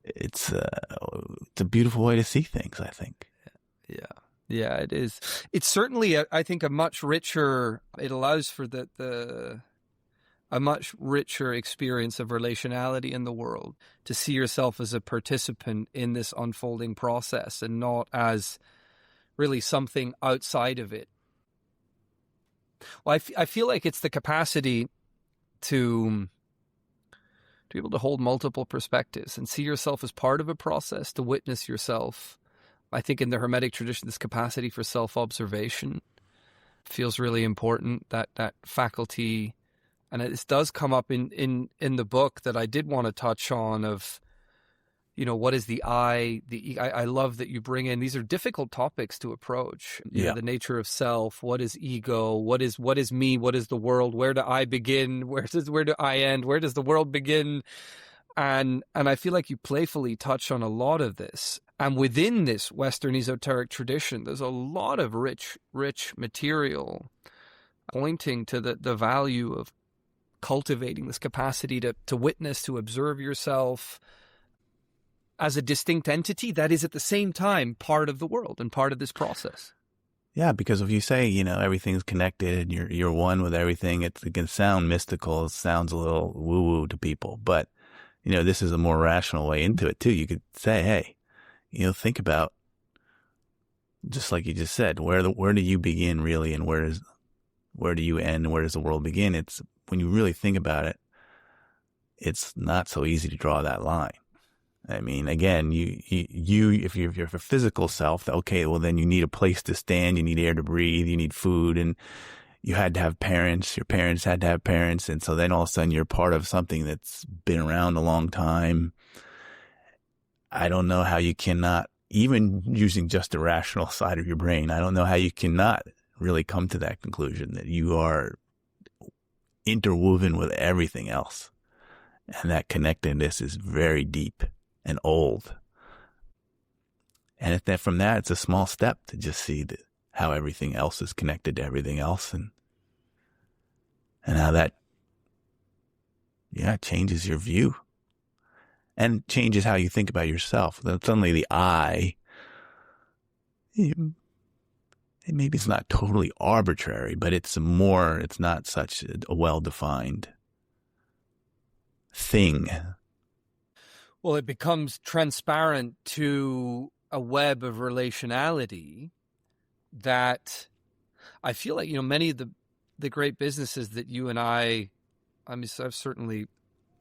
it's a beautiful way to see things, I think. Yeah, it is. It's certainly, I think, a much richer. It allows for a much richer experience of relationality in the world, to see yourself as a participant in this unfolding process and not as really something outside of it. Well, I feel like it's the capacity to be able to hold multiple perspectives and see yourself as part of a process, to witness yourself. I think in the Hermetic tradition, this capacity for self-observation feels really important, that faculty. And it does come up in the book that I did want to touch on of, what is the I? I love that you bring in, these are difficult topics to approach. The nature of self, what is ego, what is me, what is the world, where do I begin, where do I end, where does the world begin? And I feel like you playfully touch on a lot of this. And within this Western esoteric tradition, there's a lot of rich material pointing to the value of cultivating this capacity to witness, to observe yourself as a distinct entity that is at the same time part of the world and part of this process. Yeah, because if you say, everything's connected and you're one with everything, it can sound mystical. It sounds a little woo-woo to people. But, this is a more rational way into it, too. You could say, hey, think about, just like you just said, where do you begin really, and where do you end, and where does the world begin? It's when you really think about it, it's not so easy to draw that line. I mean, again, if you're a physical self, okay, well then you need a place to stand, you need air to breathe, you need food, and you had to have parents, your parents had to have parents, and so then all of a sudden you're part of something that's been around a long time. I don't know how you cannot, even using just the rational side of your brain, I don't know how you cannot really come to that conclusion that you are interwoven with everything else. And that connectedness is very deep and old. And from that, it's a small step to just see how everything else is connected to everything else, and how that, changes your view and changes how you think about yourself. Then suddenly the I, maybe it's not totally arbitrary, but it's not such a well-defined thing. Well, it becomes transparent to a web of relationality that I feel like, many of the great businesses that you and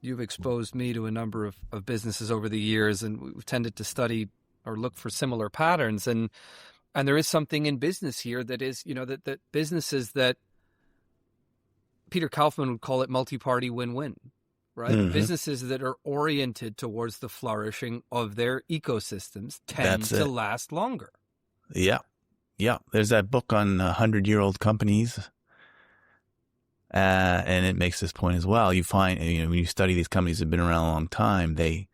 you've exposed me to a number of businesses over the years, and we've tended to study or look for similar patterns. And there is something in business here that is, that businesses that Peter Kaufman would call it multi-party win-win. Right? Mm-hmm. Businesses that are oriented towards the flourishing of their ecosystems tend to last longer. Yeah. Yeah. There's that book on 100-year-old companies. And it makes this point as well. You find, when you study these companies that have been around a long time, they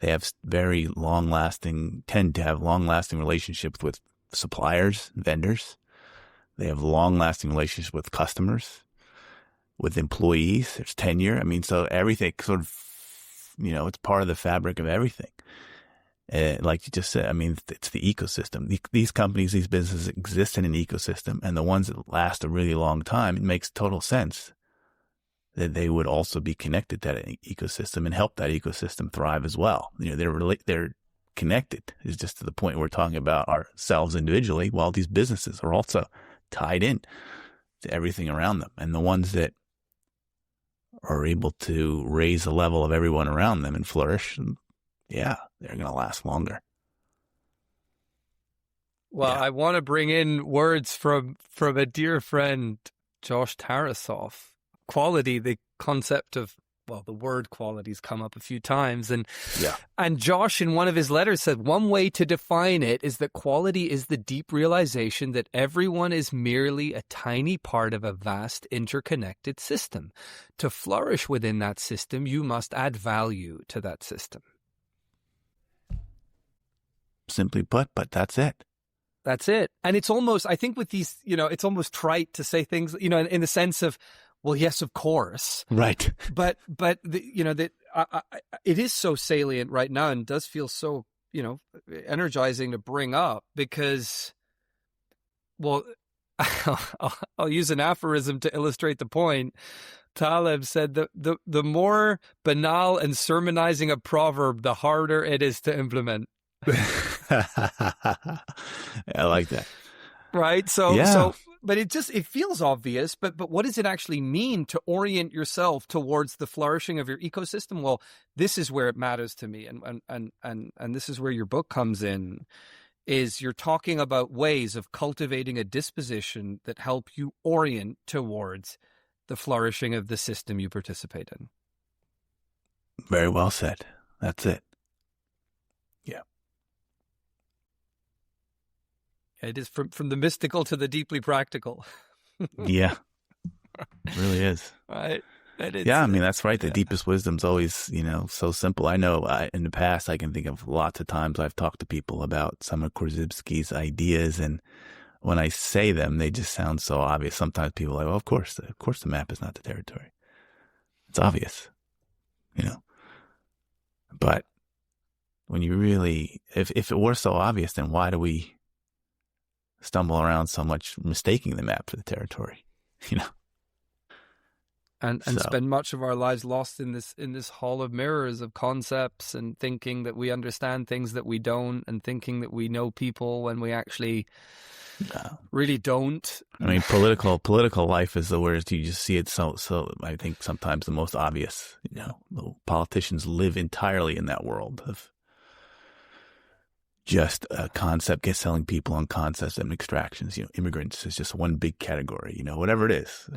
have tend to have long-lasting relationships with suppliers, vendors. They have long-lasting relationships with customers, with employees. There's tenure. I mean, so everything sort of, it's part of the fabric of everything. Like you just said, I mean, it's the ecosystem. These companies, these businesses exist in an ecosystem, and the ones that last a really long time, it makes total sense that they would also be connected to that ecosystem and help that ecosystem thrive as well. They're connected. It's just to the point we're talking about ourselves individually, while these businesses are also tied in to everything around them. And the ones that are able to raise the level of everyone around them and flourish, they're going to last longer. Well, I want to bring in words from a dear friend, Josh Tarasoff. Quality, the concept of well, the word quality's come up a few times. And Yeah. And Josh, in one of his letters, said one way to define it is that quality is the deep realization that everyone is merely a tiny part of a vast interconnected system. To flourish within that system, you must add value to that system. Simply put, but that's it. That's it. And it's almost, I think with these, it's almost trite to say things, in the sense of, well, yes, of course. Right. But that it is so salient right now and does feel so, energizing to bring up because, well, I'll use an aphorism to illustrate the point. Taleb said that the more banal and sermonizing a proverb, the harder it is to implement. I like that. Right. So, yeah. But it feels obvious, but what does it actually mean to orient yourself towards the flourishing of your ecosystem? Well, this is where it matters to me. And this is where your book comes in, is you're talking about ways of cultivating a disposition that help you orient towards the flourishing of the system you participate in. Very well said. That's it. Yeah. It is from the mystical to the deeply practical. Yeah. It really is. Right. Yeah, I mean, that's right. The deepest wisdom's always, so simple. I know in the past, I can think of lots of times I've talked to people about some of Korzybski's ideas, and when I say them, they just sound so obvious. Sometimes people are like, well, of course the map is not the territory. It's obvious, But when you really, if it were so obvious, then why do we stumble around so much mistaking the map for the territory, and spend much of our lives lost in this hall of mirrors of concepts and thinking that we understand things that we don't, and thinking that we know people when we actually really don't. I mean, political life is the worst. You just see it so I think sometimes the most obvious, the politicians live entirely in that world of just a concept, selling people on concepts and extractions. Immigrants is just one big category, whatever it is.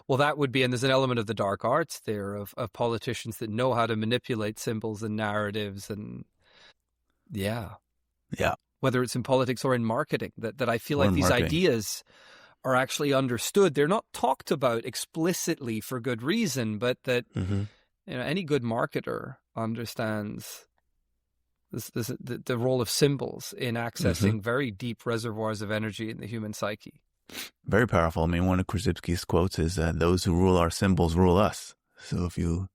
Well, that would be, and there's an element of the dark arts there of politicians that know how to manipulate symbols and narratives, and yeah, whether it's in politics or in marketing, that I feel like these ideas are actually understood. They're not talked about explicitly for good reason, but that any good marketer understands the role of symbols in accessing very deep reservoirs of energy in the human psyche. Very powerful. I mean, one of Korzybski's quotes is, those who rule our symbols rule us. So if you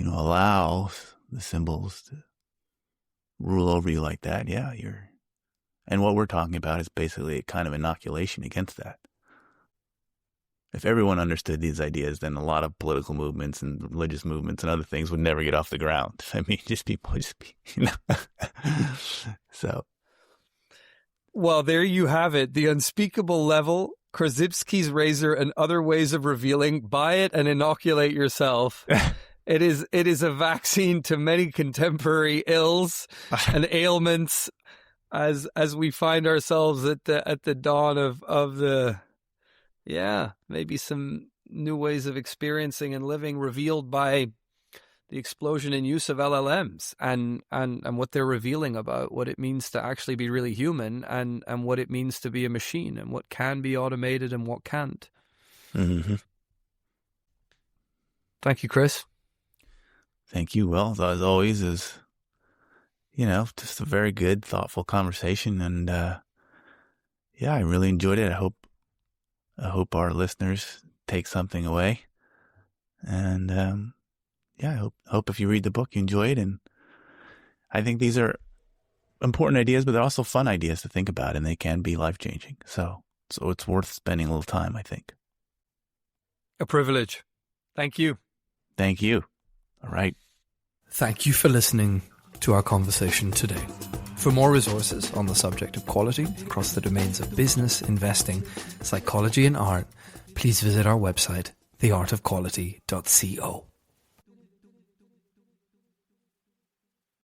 allow the symbols to rule over you like that, and what we're talking about is basically a kind of inoculation against that. If everyone understood these ideas, then a lot of political movements and religious movements and other things would never get off the ground. I mean, So. Well, there you have it. The Unspeakable Level, Korzybski's Razor, and Other Ways of Revealing. Buy it and inoculate yourself. It is a vaccine to many contemporary ills and ailments as we find ourselves at the dawn of the, maybe some new ways of experiencing and living revealed by the explosion in use of LLMs and what they're revealing about what it means to actually be really human and what it means to be a machine and what can be automated and what can't. Mm-hmm. Thank you, Chris. Thank you. Well, as always, is just a very good, thoughtful conversation, and I really enjoyed it. I hope our listeners take something away, and I hope if you read the book, you enjoy it. And I think these are important ideas, but they're also fun ideas to think about, and they can be life-changing. So it's worth spending a little time, I think. A privilege. Thank you. Thank you. All right. Thank you for listening to our conversation today. For more resources on the subject of quality across the domains of business, investing, psychology, and art, please visit our website, theartofquality.co.